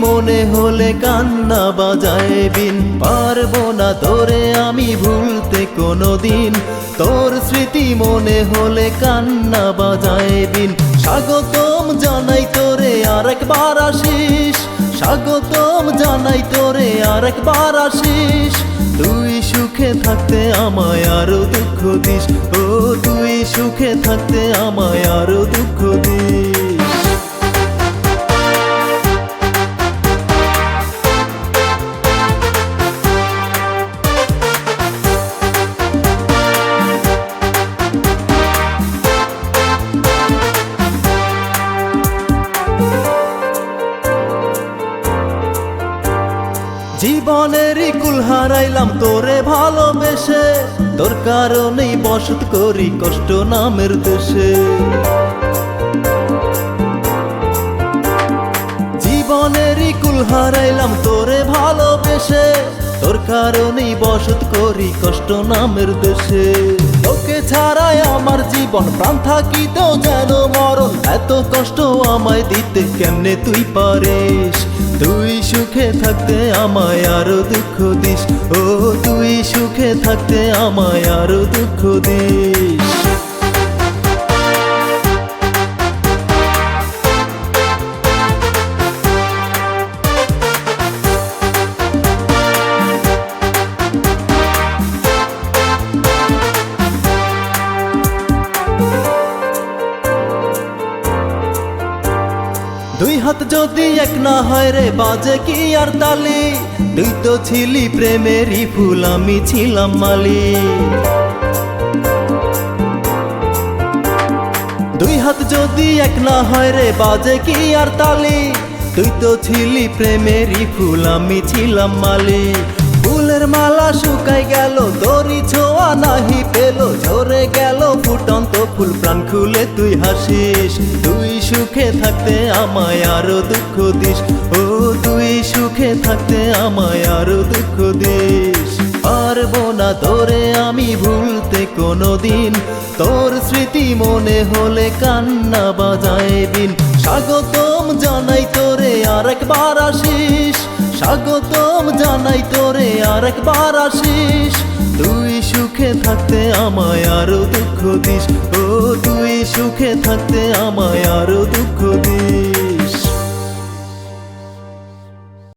মনে হলে কান্না বাজায় বিন। পারবো না তোরে আমি ভুলতে কোনোদিন, তোর স্মৃতি মনে হলে কান্না বাজায় বিন। স্বাগতম জানাই তোরে আরেকবার আসিস, স্বাগতম জানাই তোরে আরেকবার আসিস। তুই সুখে থাকতে আমায় আরো দুঃখ দিস, ও তুই সুখে থাকতে আমায় আরো দুঃখ দিস। জীবনেরই কুল হারাইলাম তোরে ভালোবেসে, তোর কারণেই বসত করি কষ্ট নামের দেশে। জীবনেরই কুল হারাইলাম তোরে ভালোবেসে, তোর কারণেই বসত করি কষ্ট নামের দেশে। তোকে ছাড়াই আমার জীবন প্রাণ থাকিতেও যেন মরণ, এত কষ্ট আমায় দিতে কেমনে তুই পারিস। তুই সুখে থাকতে আমায় আরো দুঃখ দিস, ও তুই সুখে থাকতে আমায় আরো দুঃখ দিস। দুই হাত যদি এক না হয় রে বাজে কি আর তালি, তুই তো ছিলি প্রেমেরই ফুল আমি ছিলাম মালি। দুই হাত যদি এক না হয় রে বাজে কি আর তালি, তুই তো ছিলি প্রেমেরই ফুল আমি ছিলাম মালি। ফুলের মালা শুকাই গেল তোরই ছোঁয়া নাহি পেল, ঝরে গেল ফুটন্ত ফুল প্রাণ খুলে তুই হাসিস। তুই সুখে থাকতে আমায় আরো দুঃখ দিস, ও তুই সুখে থাকতে আমায় আরো দুঃখ দিস। পারবো না তোরে আমি ভুলতে কোনোদিন, তোর স্মৃতি মনে হলে কান্না বাজায় বিন। স্বাগতম জানাই তোরে আরেকবার আসিস, স্বাগতম জানাই তোরে আরেকবার আসিস। তুই সুখে থাকতে আমায় আরো দুঃখ দিস, ও তুই সুখে থাকতে আমায় আরো দুঃখ